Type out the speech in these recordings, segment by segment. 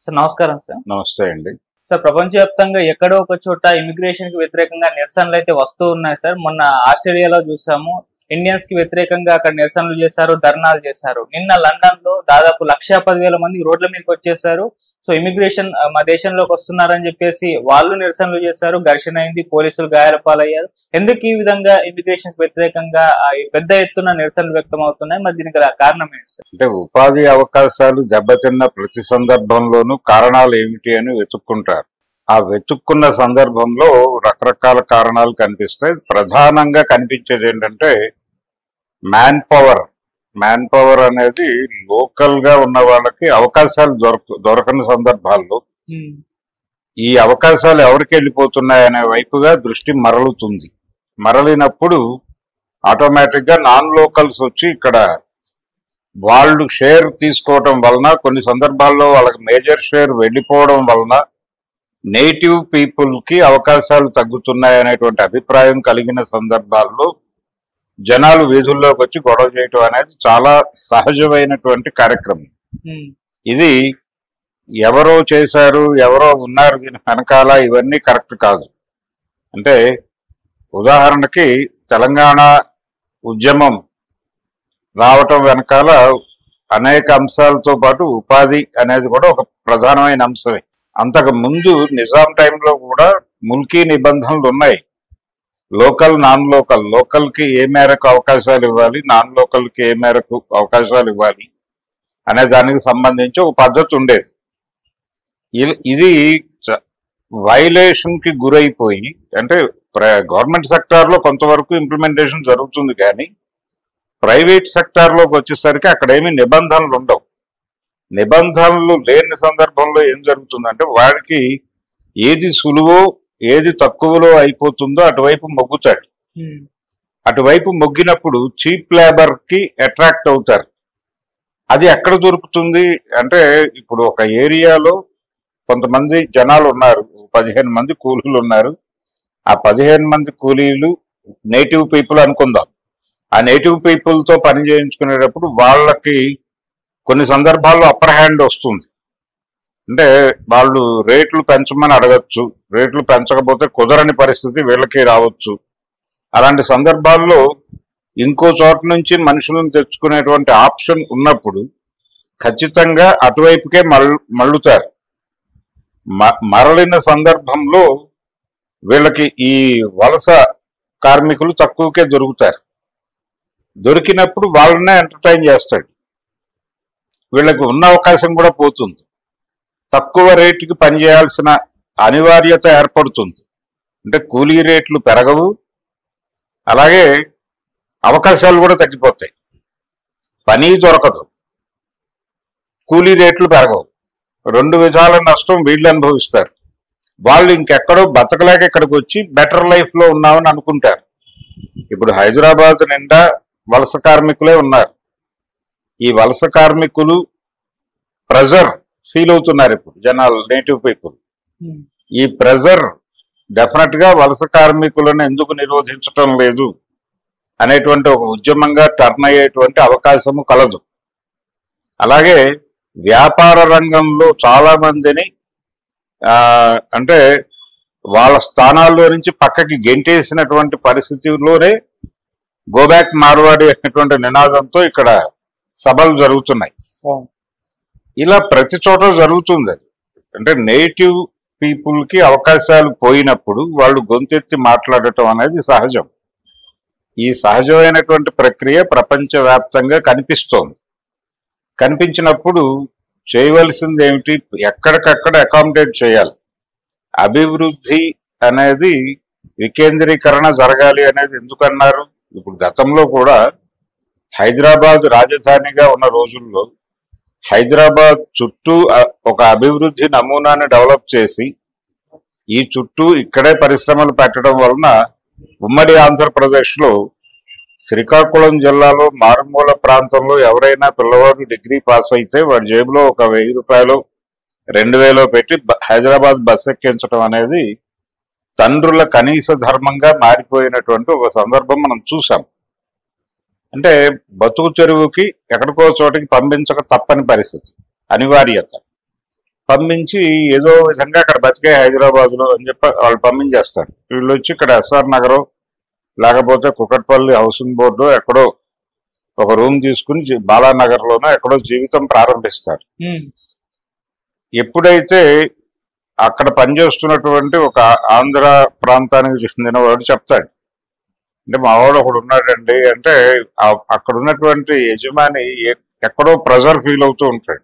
Sir నమస్కారం sir. నమస్తే అండి. సార్ ప్రపంచవ్యాప్తంగా ఎక్కడో ఒక చోట ఇమిగ్రేషన్ కి వ్యతిరేకంగా నిరసనలు అయితే వస్తూ ఉన్నాయి సార్. మొన్న ఆస్ట్రేలియాలో చూసాము, ఇండియన్స్ కి వ్యతిరేకంగా అక్కడ నిరసనలు చేశారు, ధర్నాలు చేశారు. నిన్న లండన్ లో దాదాపు 1,10,000 మంది రోడ్ల మీదకి వచ్చేసారు. సో ఇమిగ్రేషన్ మా దేశంలోకి వస్తున్నారని చెప్పేసి వాళ్ళు నిరసనలు చేశారు, ఘర్షణ అయింది, పోలీసులు గాయాల పాలయ్యారు. ఎందుకు ఈ విధంగా ఇమిగ్రేషన్ కి వ్యతిరేకంగా పెద్ద ఎత్తున నిరసనలు వ్యక్తం అవుతున్నాయి? మరి దీనికి కారణం ఏంటి సార్? అంటే ఉపాధి అవకాశాలు దెబ్బతిన్న ప్రతి సందర్భంలోనూ కారణాలు ఏమిటి అని వెతుక్కుంటారు. ఆ వెతుక్కున్న సందర్భంలో రకరకాల కారణాలు కనిపిస్తాయి. ప్రధానంగా కనిపించేది ఏంటంటే మ్యాన్ పవర్ అనేది లోకల్ గా ఉన్న వాళ్ళకి అవకాశాలు దొరకని సందర్భాల్లో ఈ అవకాశాలు ఎవరికి వెళ్ళిపోతున్నాయనే వైపుగా దృష్టి మరలుతుంది. మరలినప్పుడు ఆటోమేటిక్ గా నాన్ లోకల్స్ వచ్చి ఇక్కడ వాళ్ళు షేర్ తీసుకోవడం వలన, కొన్ని సందర్భాల్లో వాళ్ళకి మేజర్ షేర్ వెళ్ళిపోవడం వలన నేటివ్ పీపుల్ కి అవకాశాలు తగ్గుతున్నాయనేటువంటి అభిప్రాయం కలిగిన సందర్భాల్లో జనాలు వీధుల్లోకి వచ్చి గొడవ చేయటం అనేది చాలా సహజమైనటువంటి కార్యక్రమం. ఇది ఎవరో చేశారు, ఎవరో ఉన్నారు దీని వెనకాల, ఇవన్నీ కరెక్ట్ కాదు. అంటే ఉదాహరణకి తెలంగాణ ఉద్యమం రావటం వెనకాల అనేక అంశాలతో పాటు ఉపాధి అనేది కూడా ఒక ప్రధానమైన అంశమే. అంతకు ముందు నిజాం టైంలో కూడా ముల్కీ నిబంధనలు ఉన్నాయి. లోకల్, నాన్ లోకల్, లోకల్ కి ఏ మేరకు అవకాశాలు ఇవ్వాలి, నాన్ లోకల్ కి ఏ మేరకు అవకాశాలు ఇవ్వాలి అనే దానికి సంబంధించి ఒక పద్ధతి ఉండేది. ఇది వైలేషన్ కి గురైపోయి, అంటే గవర్నమెంట్ సెక్టార్ లో కొంతవరకు ఇంప్లిమెంటేషన్ జరుగుతుంది, కానీ ప్రైవేట్ సెక్టార్ లోకి వచ్చేసరికి అక్కడ ఏమి నిబంధనలు ఉండవు. నిబంధనలు లేని సందర్భంలో ఏం జరుగుతుందంటే వాడికి ఏది సులువో ఏది తక్కువలో అయిపోతుందో అటువైపు మొగ్గుతాడు. అటువైపు మొగ్గినప్పుడు చీప్ లేబర్ కి అట్రాక్ట్ అవుతారు. అది ఎక్కడ దొరుకుతుంది అంటే, ఇప్పుడు ఒక ఏరియాలో కొంతమంది జనాలు ఉన్నారు, 15 మంది కూలీలు ఉన్నారు. ఆ 15 మంది కూలీలు నేటివ్ పీపుల్ అనుకుందాం. ఆ నేటివ్ పీపుల్ తో పని చేయించుకునేటప్పుడు వాళ్ళకి కొన్ని సందర్భాల్లో అప్పర్ హ్యాండ్ వస్తుంది. అంటే వాళ్ళు రేట్లు పెంచమని అడగచ్చు, రేట్లు పెంచకపోతే కుదరని పరిస్థితి వీళ్ళకి రావచ్చు. అలాంటి సందర్భాల్లో ఇంకో చోట నుంచి మనుషులను తెచ్చుకునేటువంటి ఆప్షన్ ఉన్నప్పుడు ఖచ్చితంగా అటువైపుకే మళ్ళుతారు. మరలిన సందర్భంలో వీళ్ళకి ఈ వలస కార్మికులు తక్కువకే దొరుకుతారు. దొరికినప్పుడు వాళ్ళనే ఎంటర్టైన్ చేస్తాడు. వీళ్ళకి ఉన్న అవకాశం కూడా పోతుంది. తక్కువ రేటుకి పనిచేయాల్సిన అనివార్యత ఏర్పడుతుంది. అంటే కూలీ రేట్లు పెరగవు, అలాగే అవకాశాలు కూడా తగ్గిపోతాయి. పని దొరకదు, కూలీ రేట్లు పెరగవు. 2 విధాల నష్టం వీళ్ళు అనుభవిస్తారు. వాళ్ళు ఇంకెక్కడో బతకలేక ఇక్కడికి వచ్చి బెటర్ లైఫ్ లో ఉన్నామని అనుకుంటారు. ఇప్పుడు హైదరాబాద్ నిండా వలస కార్మికులే ఉన్నారు. ఈ వలస కార్మికులు ప్రెజర్ ఫీల్ అవుతున్నారు ఇప్పుడు జనాలు, నేటివ్ పీపుల్. ఈ ప్రెజర్ డెఫినెట్ గా వలస కార్మికులను ఎందుకు నిరోధించటం లేదు అనేటువంటి ఒక ఉద్యమంగా టర్న్ అయ్యేటువంటి అవకాశము కలదు. అలాగే వ్యాపార రంగంలో చాలా మందిని అంటే వాళ్ళ స్థానాల్లో నుంచి పక్కకి గెంటేసినటువంటి పరిస్థితిలోనే గోబ్యాక్ మార్వాడి అనేటువంటి నినాదంతో ఇక్కడ సభలు జరుగుతున్నాయి. ఇలా ప్రతి చోట జరుగుతుంది. అంటే నేటివ్ పీపుల్ కి అవకాశాలు పోయినప్పుడు వాళ్ళు గొంతెత్తి మాట్లాడటం అనేది సహజం. ఈ సహజమైనటువంటి ప్రక్రియ ప్రపంచవ్యాప్తంగా కనిపిస్తోంది. కనిపించినప్పుడు చేయవలసింది ఏమిటి? ఎక్కడికక్కడ అకామిడేట్ చేయాలి. అభివృద్ధి అనేది వికేంద్రీకరణ జరగాలి అనేది ఎందుకన్నారు? ఇప్పుడు గతంలో కూడా హైదరాబాద్ రాజధానిగా ఉన్న రోజుల్లో హైదరాబాద్ చుట్టూ ఒక అభివృద్ధి నమూనాన్ని డెవలప్ చేసి ఈ చుట్టూ ఇక్కడే పరిశ్రమలు పెట్టడం వలన ఉమ్మడి ఆంధ్రప్రదేశ్ లో శ్రీకాకుళం జిల్లాలో మారుమూల ప్రాంతంలో ఎవరైనా పిల్లవాడు డిగ్రీ పాస్ అయితే వాడి జేబులో ఒక 1000 రూపాయలు 2000 పెట్టి హైదరాబాద్ బస్ ఎక్కించడం అనేది తండ్రుల కనీస ధర్మంగా మారిపోయినటువంటి ఒక సందర్భం మనం చూసాం. అంటే బతుకు చెరువుకి ఎక్కడికో చోటికి పంపించక తప్పని పరిస్థితి, అనివార్యత. పంపించి ఏదో విధంగా అక్కడ బతికే హైదరాబాద్ లో అని చెప్పి వాళ్ళు పంపించేస్తారు. వీళ్ళు వచ్చి ఇక్కడ ఎస్ఆర్ నగరం లేకపోతే కుకట్పల్లి హౌసింగ్ బోర్డు ఎక్కడో ఒక రూమ్ తీసుకుని బాలానగర్ లోనో ఎక్కడో జీవితం ప్రారంభిస్తారు. ఎప్పుడైతే అక్కడ పనిచేస్తున్నటువంటి ఒక ఆంధ్ర ప్రాంతానికి చెందిన వాడు చెప్తాడు, అంటే మా వాడు ఒకడు ఉన్నాడండి అంటే అక్కడ ఉన్నటువంటి యజమాని ఎక్కడో ప్రెజర్ ఫీల్ అవుతూ ఉంటాడు.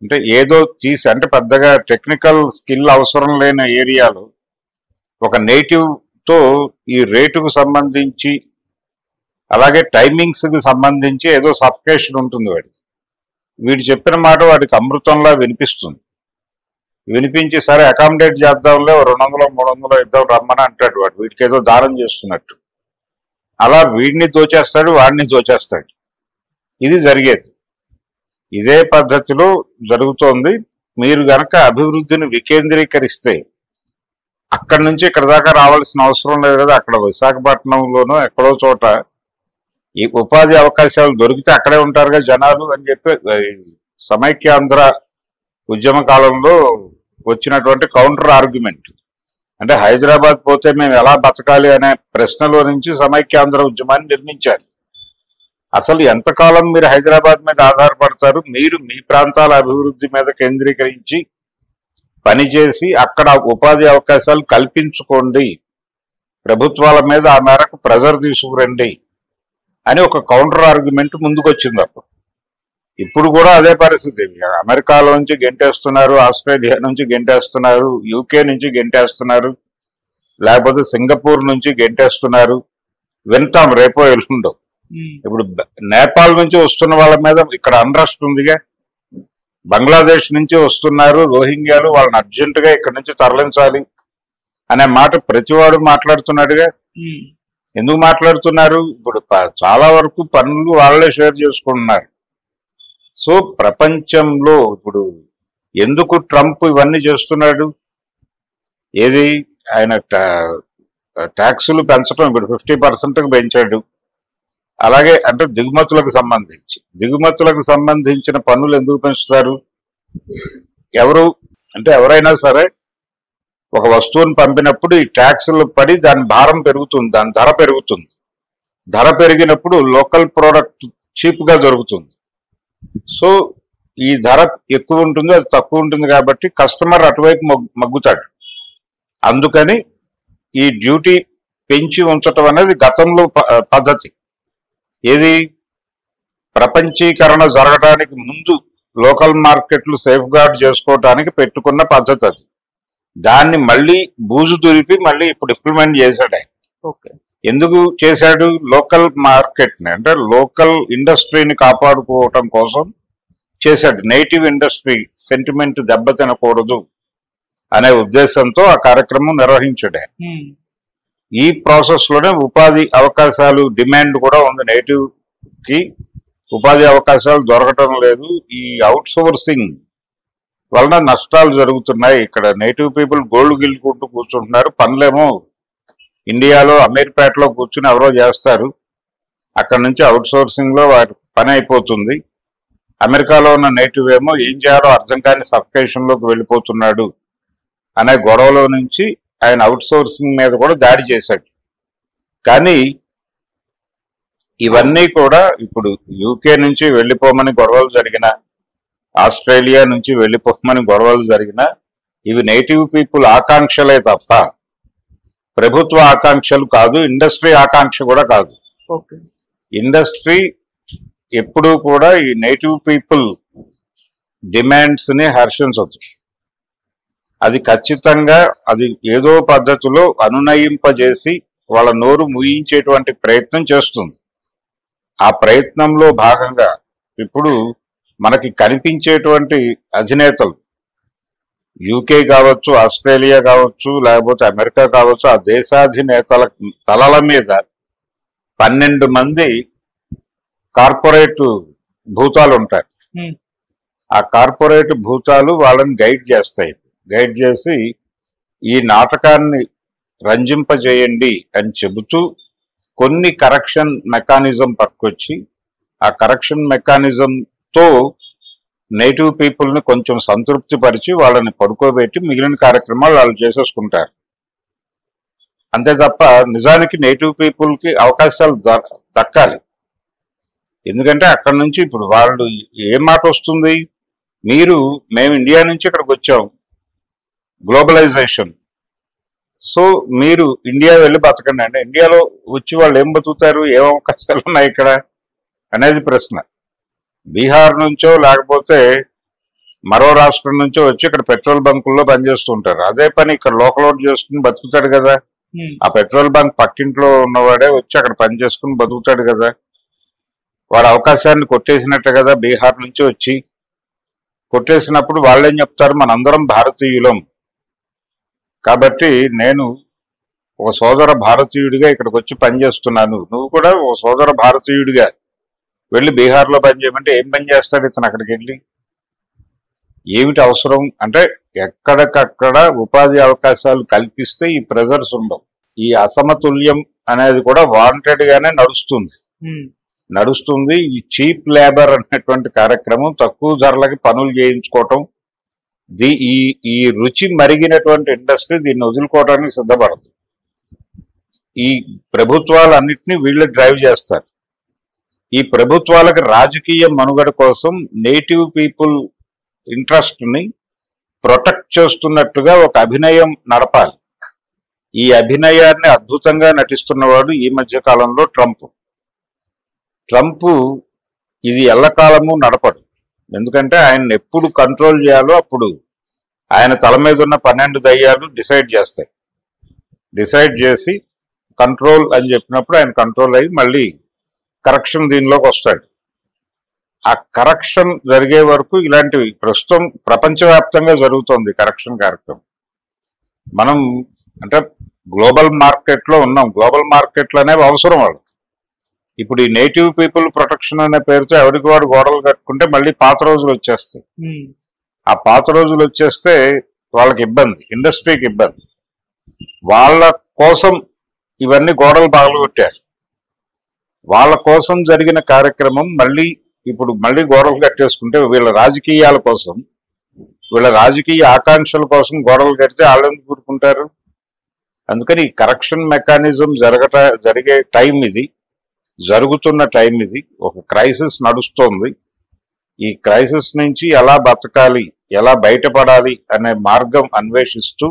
అంటే ఏదో తీసి అంటే పెద్దగా టెక్నికల్ స్కిల్ అవసరం లేని ఏరియాలో ఒక నేటివ్ తో ఈ రేటుకు సంబంధించి అలాగే టైమింగ్స్ కి సంబంధించి ఏదో సఫికేషన్ ఉంటుంది వాడికి. వీడు చెప్పిన మాట వాడికి అమృతంలా వినిపిస్తుంది. వినిపించి సరే అకామిడేట్ చేద్దాంలే 200 300 ఇద్దాం రమ్మని అంటాడు వాడు, వీడికి ఏదో దానం చేస్తున్నట్టు. అలా వీడిని దోచేస్తాడు, వాడిని దోచేస్తాడు. ఇది జరిగేది. ఇదే పద్ధతిలో జరుగుతోంది. మీరు గనక అభివృద్ధిని వికేంద్రీకరిస్తే అక్కడి నుంచి ఇక్కడ దాకా రావాల్సిన అవసరం లేదు కదా. అక్కడ విశాఖపట్నంలోనూ ఎక్కడో చోట ఈ ఉపాధి అవకాశాలు దొరికితే అక్కడే ఉంటారుగా జనాలు అని చెప్పి సమైక్యాంధ్ర ఉద్యమ కాలంలో వచ్చినటువంటి కౌంటర్ ఆర్గ్యుమెంట్. అంటే హైదరాబాద్ పోతే మేము ఎలా బతకాలి అనే ప్రశ్నలో నుంచి సమైక్యాంధ్ర ఉద్యమాన్ని నిర్మించారు. అసలు ఎంతకాలం మీరు హైదరాబాద్ మీద ఆధారపడతారు? మీరు మీ ప్రాంతాల అభివృద్ధి మీద కేంద్రీకరించి పనిచేసి అక్కడ ఉపాధి అవకాశాలు కల్పించుకోండి, ప్రభుత్వాల మీద ఆ మేరకు ప్రెజర్ తీసుకురండి అని ఒక కౌంటర్ ఆర్గ్యుమెంట్ ముందుకొచ్చింది అప్పుడు. ఇప్పుడు కూడా అదే పరిస్థితి. అమెరికాలో నుంచి గెంటేస్తున్నారు, ఆస్ట్రేలియా నుంచి గెంటేస్తున్నారు, యూకే నుంచి గెంటేస్తున్నారు, లేకపోతే సింగపూర్ నుంచి గెంటేస్తున్నారు. వింటాం రేపో ఎల్లుండో. ఇప్పుడు నేపాల్ నుంచి వస్తున్న వాళ్ళ మీద ఇక్కడ అన్రెస్ట్ ఉందిగా. బంగ్లాదేశ్ నుంచి వస్తున్నారు రోహింగ్యాలు, వాళ్ళని అర్జెంట్ గా ఇక్కడ నుంచి తరలించాలి అనే మాట ప్రతివాడు మాట్లాడుతున్నాడుగా. ఎందుకు మాట్లాడుతున్నారు? ఇప్పుడు చాలా వరకు పనులు వాళ్ళే షేర్ చేసుకుంటున్నారు. సో ప్రపంచంలో ఇప్పుడు ఎందుకు ట్రంప్ ఇవన్నీ చేస్తున్నాడు? ఏది ఆయన ట్యాక్సులు పెంచడం ఇప్పుడు 50% పెంచాడు. అలాగే అంటే దిగుమతులకు సంబంధించిన పన్నులు ఎందుకు పెంచుతారు? ఎవరైనా సరే ఒక వస్తువుని పంపినప్పుడు ఈ ట్యాక్సులు పడి దాని భారం పెరుగుతుంది, దాని ధర పెరుగుతుంది. ధర పెరిగినప్పుడు లోకల్ ప్రోడక్ట్ చీప్ గా దొరుకుతుంది. సో ఈ ధర ఎక్కువ ఉంటుంది, అది తక్కువ ఉంటుంది కాబట్టి కస్టమర్ అటువైపు మగ్గుతాడు. అందుకని ఈ డ్యూటీ పెంచి ఉంచటం అనేది గతంలో పద్ధతి. ఏది ప్రపంచీకరణ జరగడానికి ముందు లోకల్ మార్కెట్లు సేఫ్ గార్డ్ చేసుకోవడానికి పెట్టుకున్న పద్ధతి అది. దాన్ని మళ్ళీ బూజు దులిపి మళ్ళీ ఇప్పుడు ఇంప్లిమెంట్ చేశాడు ఆయన. ఎందుకు చేశాడు? లోకల్ మార్కెట్ని అంటే లోకల్ ఇండస్ట్రీని కాపాడుకోవటం కోసం చేశాడు. నేటివ్ ఇండస్ట్రీ సెంటిమెంట్ దెబ్బతినకూడదు అనే ఉద్దేశంతో ఆ కార్యక్రమం నిర్వహించాడు. ఈ ప్రాసెస్ లోనే ఉపాధి అవకాశాలు డిమాండ్ కూడా ఉంది. నేటివ్ కి ఉపాధి అవకాశాలు దొరకటం లేదు. ఈ అవుట్ సోర్సింగ్ వలన నష్టాలు జరుగుతున్నాయి. ఇక్కడ నేటివ్ పీపుల్ గోల్డ్ గిల్లుకుంటూ కూర్చుంటున్నారు. పనులేమో ఇండియాలో అమీర్పేటలో కూర్చుని ఎవరో చేస్తారు. అక్కడ నుంచి అవుట్ సోర్సింగ్ లో వారి పని అయిపోతుంది. అమెరికాలో ఉన్న నేటివ్ ఏమో ఏం చేయాలో అర్థం కాని సఫికేషన్ లోకి వెళ్ళిపోతున్నాడు అనే గొడవలో నుంచి ఆయన అవుట్ సోర్సింగ్ మీద కూడా దాడి చేశాడు. కానీ ఇవన్నీ కూడా ఇప్పుడు యూకే నుంచి వెళ్ళిపోమని గొడవలు జరిగిన, ఆస్ట్రేలియా నుంచి వెళ్ళిపోమని గొడవలు జరిగిన, ఇవి నేటివ్ పీపుల్ ఆకాంక్షలే తప్ప ప్రభుత్వ ఆకాంక్షలు కాదు, ఇండస్ట్రీ ఆకాంక్ష కూడా కాదు. ఇండస్ట్రీ ఎప్పుడూ కూడా ఈ నేటివ్ పీపుల్ డిమాండ్స్ ని హర్షించవచ్చు. అది ఖచ్చితంగా అది ఏదో పద్ధతిలో అనునయింపజేసి వాళ్ళ నోరు ముయించేటువంటి ప్రయత్నం చేస్తుంది. ఆ ప్రయత్నంలో భాగంగా ఇప్పుడు మనకి కనిపించేటువంటి అధినేతలు యూకే కావచ్చు, ఆస్ట్రేలియా కావచ్చు, లేకపోతే అమెరికా కావచ్చు, ఆ దేశాధినేతల తలల మీద 12 మంది కార్పొరేట్ భూతాలు ఉంటాయి. ఆ కార్పొరేట్ భూతాలు వాళ్ళని గైడ్ చేస్తాయి. గైడ్ చేసి ఈ నాటకాన్ని రంజింపజేయండి అని చెబుతూ కొన్ని కరెక్షన్ మెకానిజం పట్టుకొచ్చి ఆ కరెక్షన్ మెకానిజంతో నేటివ్ పీపుల్ ని కొంచెం సంతృప్తి పరిచి వాళ్ళని పడుకోబెట్టి మిగిలిన కార్యక్రమాలు వాళ్ళు చేసేసుకుంటారు. అంతే తప్ప నిజానికి నేటివ్ పీపుల్ కి అవకాశాలు దక్కాలి. ఎందుకంటే అక్కడ నుంచి ఇప్పుడు వాళ్ళు ఏం మాట వస్తుంది, మేము ఇండియా నుంచి ఇక్కడికి వచ్చాం, గ్లోబలైజేషన్, సో మీరు ఇండియా వెళ్ళి బతకండి అంటే ఇండియాలో వచ్చి వాళ్ళు ఏం బతుకుతారు, ఏం అవకాశాలు ఉన్నాయి ఇక్కడ అనేది ప్రశ్న. బీహార్ నుంచో లేకపోతే మరో రాష్ట్రం నుంచో వచ్చి ఇక్కడ పెట్రోల్ బంకుల్లో పనిచేస్తుంటారు. అదే పని ఇక్కడ లోకల్ అవుట్ చేసుకుని బతుకుతాడు కదా. ఆ పెట్రోల్ బంక్ పక్కింట్లో ఉన్నవాడే వచ్చి అక్కడ పని చేసుకుని బతుకుతాడు కదా. వాడు అవకాశాన్ని కొట్టేసినట్టే కదా. బీహార్ నుంచి వచ్చి కొట్టేసినప్పుడు వాళ్ళేం చెప్తారు, మనందరం భారతీయులం కాబట్టి నేను ఒక సోదర భారతీయుడిగా ఇక్కడికి వచ్చి పనిచేస్తున్నాను, నువ్వు కూడా ఒక సోదర భారతీయుడిగా వెళ్ళి బీహార్లో పని చేయమంటే ఏం పని చేస్తాడు ఇతను అక్కడికి వెళ్ళి? ఏమిటి అవసరం అంటే ఎక్కడికక్కడ ఉపాధి అవకాశాలు కల్పిస్తే ఈ ప్రెజర్స్ ఉండవు. ఈ అసమతుల్యం అనేది కూడా వాంటెడ్ గానే నడుస్తుంది. ఈ చీప్ లేబర్ అనేటువంటి కార్యక్రమం, తక్కువ ధరలకి పనులు చేయించుకోవటం, ఈ రుచి మరిగినటువంటి ఇండస్ట్రీ దీన్ని వదులుకోవడానికి సిద్ధపడదు. ఈ ప్రభుత్వాలు అన్నిటినీ వీళ్ళు డ్రైవ్ చేస్తారు. ఈ ప్రభుత్వాలకు రాజకీయ మనుగడ కోసం నేటివ్ పీపుల్ ఇంట్రెస్ట్ ని ప్రొటెక్ట్ చేస్తున్నట్టుగా ఒక అభినయం నడపాలి. ఈ అభినయాన్ని అద్భుతంగా నటిస్తున్నవాడు ఈ మధ్య కాలంలో ట్రంప్ ఇది ఎల్లకాలము నడపడు. ఎందుకంటే ఆయన ఎప్పుడు కంట్రోల్ చేయాలో అప్పుడు ఆయన తల మీద ఉన్న 12 దయ్యాలు డిసైడ్ చేసి కంట్రోల్ అని చెప్పినప్పుడు ఆయన కంట్రోల్ అయ్యి మళ్ళీ కరెక్షన్ దీనిలోకి వస్తాడు. ఆ కరెక్షన్ జరిగే వరకు ఇలాంటివి ప్రస్తుతం ప్రపంచవ్యాప్తంగా జరుగుతోంది కరెక్షన్ కార్యక్రమం. మనం అంటే గ్లోబల్ మార్కెట్లో ఉన్నాం. గ్లోబల్ మార్కెట్లు అనేవి అవసరం వాళ్ళు. ఇప్పుడు ఈ నేటివ్ పీపుల్ ప్రొటెక్షన్ అనే పేరుతో ఎవరికి వాడు గోడలు కట్టుకుంటే మళ్ళీ పాత రోజులు వచ్చేస్తాయి. ఆ పాత రోజులు వచ్చేస్తే వాళ్ళకి ఇబ్బంది, ఇండస్ట్రీకి ఇబ్బంది. వాళ్ళ కోసం ఇవన్నీ గోడలు పగలగొట్టారు. వాళ్ళ కోసం జరిగిన కార్యక్రమం ఇప్పుడు మళ్ళీ గోడలు కట్టేసుకుంటే వీళ్ళ రాజకీయాల కోసం, వీళ్ళ రాజకీయ ఆకాంక్షల కోసం గోడలు కడితే వాళ్ళు ఎందుకు కూరుకుంటారు? అందుకని ఈ కరెక్షన్ మెకానిజం జరిగే టైం ఇది, జరుగుతున్న టైం ఇది. ఒక క్రైసిస్ నడుస్తోంది. ఈ క్రైసిస్ నుంచి ఎలా బతకాలి, ఎలా బయటపడాలి అనే మార్గం అన్వేషిస్తూ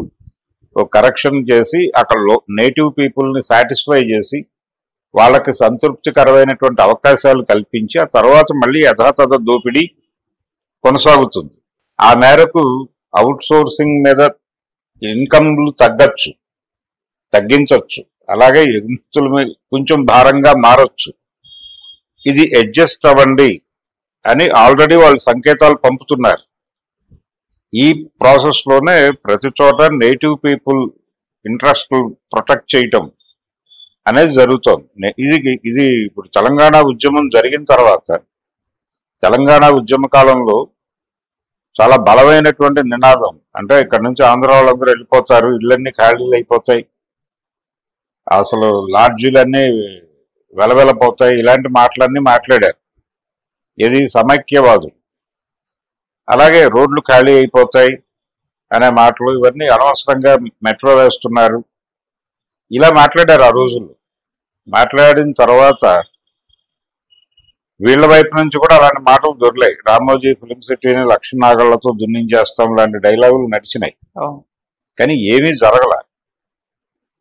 ఒక కరెక్షన్ చేసి అక్కడ నేటివ్ పీపుల్ని సాటిస్ఫై చేసి వాళ్ళకి సంతృప్తికరమైనటువంటి అవకాశాలు కల్పించి ఆ తర్వాత మళ్ళీ యథాతథ దోపిడీ కొనసాగుతుంది. ఆ మేరకు అవుట్ సోర్సింగ్ మీద ఇన్కమ్లు తగ్గించవచ్చు, అలాగే ఎగుమతుల మీద కొంచెం భారంగా మారొచ్చు. ఇది అడ్జస్ట్ అవ్వండి అని ఆల్రెడీ వాళ్ళు సంకేతాలు పంపుతున్నారు. ఈ ప్రాసెస్ లోనే ప్రతి చోట నేటివ్ పీపుల్ ఇంట్రెస్ట్ ప్రొటెక్ట్ చేయటం అనేది జరుగుతోంది. ఇది ఇప్పుడు తెలంగాణ ఉద్యమం జరిగిన తర్వాత, తెలంగాణ ఉద్యమ కాలంలో చాలా బలమైనటువంటి నినాదం అంటే ఇక్కడ నుంచి ఆంధ్ర వాళ్ళందరూ వెళ్ళిపోతారు, ఇళ్ళన్నీ ఖాళీలు అయిపోతాయి, అసలు లాడ్జీలన్నీ వెలవెలపోతాయి, ఇలాంటి మాటలన్నీ మాట్లాడారు. ఇది సమైక్యవాదులు. అలాగే రోడ్లు ఖాళీ అయిపోతాయి అనే మాటలు, ఇవన్నీ అనవసరంగా మెట్రో వేస్తున్నారు, ఇలా మాట్లాడారు ఆ రోజుల్లో. మాట్లాడిన తర్వాత వీళ్ళ వైపు నుంచి కూడా అలాంటి మాటలు దొరలాయి. రామోజీ ఫిలిం సిటీని లక్ష్మీనాగళ్లతో దున్నించేస్తాం లాంటి డైలాగులు నడిచినాయి. కానీ ఏమీ జరగల.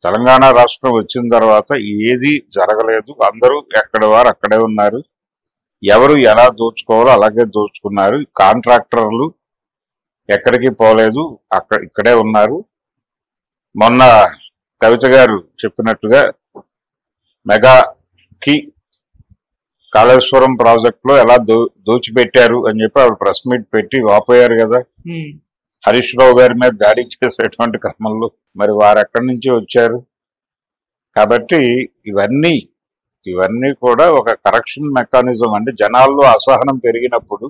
తెలంగాణ రాష్ట్రం వచ్చిన తర్వాత ఏది జరగలేదు. అందరూ ఎక్కడి వారు అక్కడే ఉన్నారు. ఎవరు ఎలా దోచుకోవాలో అలాగే దోచుకున్నారు. కాంట్రాక్టర్లు ఎక్కడికి పోలేదు, ఇక్కడే ఉన్నారు. మొన్న కవిత గారు చెప్పినట్టుగా మెగాకి కాళేశ్వరం ప్రాజెక్ట్ లో ఎలా దోచిపెట్టారు అని చెప్పి ఆవిడ ప్రెస్ మీట్ పెట్టి వాపోయారు కదా. హరీష్ రావు గారి మీద దాడి చేసేటువంటి క్రమంలో మరి వారు ఎక్కడి నుంచి వచ్చారు? కాబట్టి ఇవన్నీ కూడా ఒక కరెక్షన్ మెకానిజం. అంటే జనాల్లో అసహనం పెరిగినప్పుడు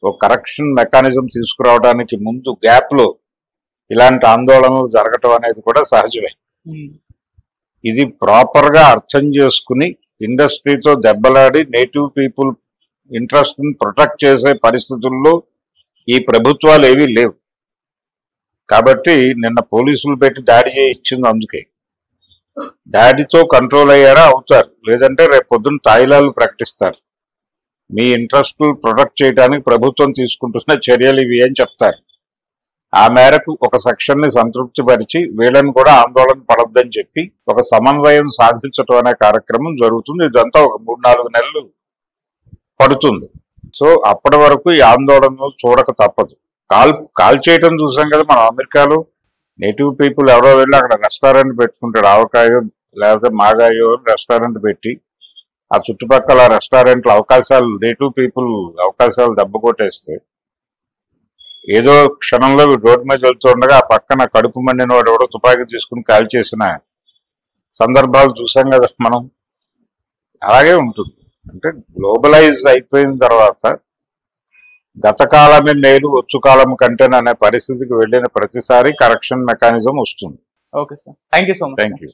ఒక కరెక్షన్ మెకానిజం తీసుకురావడానికి ముందు గ్యాప్ లో ఇలాంటి ఆందోళనలు జరగటం అనేది కూడా సహజమే. ఇది ప్రాపర్ గా అర్థం చేసుకుని ఇండస్ట్రీతో దెబ్బలాడి నేటివ్ పీపుల్ ఇంట్రెస్ట్ ని ప్రొటెక్ట్ చేసే పరిస్థితుల్లో ఈ ప్రభుత్వాలు ఏవీ లేవు. కాబట్టి నిన్న పోలీసులు పెట్టి దాడి చేయించింది అందుకే. దాడితో కంట్రోల్ అయ్యారా? అవుతారు. లేదంటే రేపు పొద్దున్న తాయిలాలు ప్రకటిస్తారు. మీ ఇంట్రెస్ట్ ప్రొటెక్ట్ చేయడానికి ప్రభుత్వం తీసుకుంటున్న చర్యలు ఇవి అని చెప్తారు. ఆ మేరకు ఒక సెక్షన్ ని సంతృప్తిపరిచి వీళ్ళని కూడా ఆందోళన పడొద్దని చెప్పి ఒక సమన్వయం సాధించడం అనే కార్యక్రమం జరుగుతుంది. ఇదంతా ఒక 3-4 నెలలు పడుతుంది. సో అప్పటి వరకు ఈ ఆందోళనలు చూడక తప్పదు. కాల్ చేయటం చూసాం కదా మనం. అమెరికాలో నేటివ్ పీపుల్ ఎవరో వెళ్ళి అక్కడ రెస్టారెంట్ పెట్టుకుంటాడు, ఆవకాయో లేకపోతే మాగాయో రెస్టారెంట్ పెట్టి ఆ చుట్టుపక్కల రెస్టారెంట్ల అవకాశాలు, నేటివ్ పీపుల్ అవకాశాలు దెబ్బ కొట్టేస్తే ఏదో క్షణంలో రోడ్డు మీద వెళ్తుండగా ఆ పక్కన కడుపు మండిన వాడు ఎవడో తుపాకీ తీసుకుని కాల్ చేసిన సందర్భాలు చూసాం కదా మనం. అలాగే ఉంటుంది. అంటే గ్లోబలైజ్ అయిపోయిన తర్వాత గత కాలమే మేలు వచ్చు కాలం కంటేననే పరిస్థితికి వెళ్ళిన ప్రతిసారి కరెక్షన్ మెకానిజం వస్తుంది. Okay sir, thank you so much. Thank you.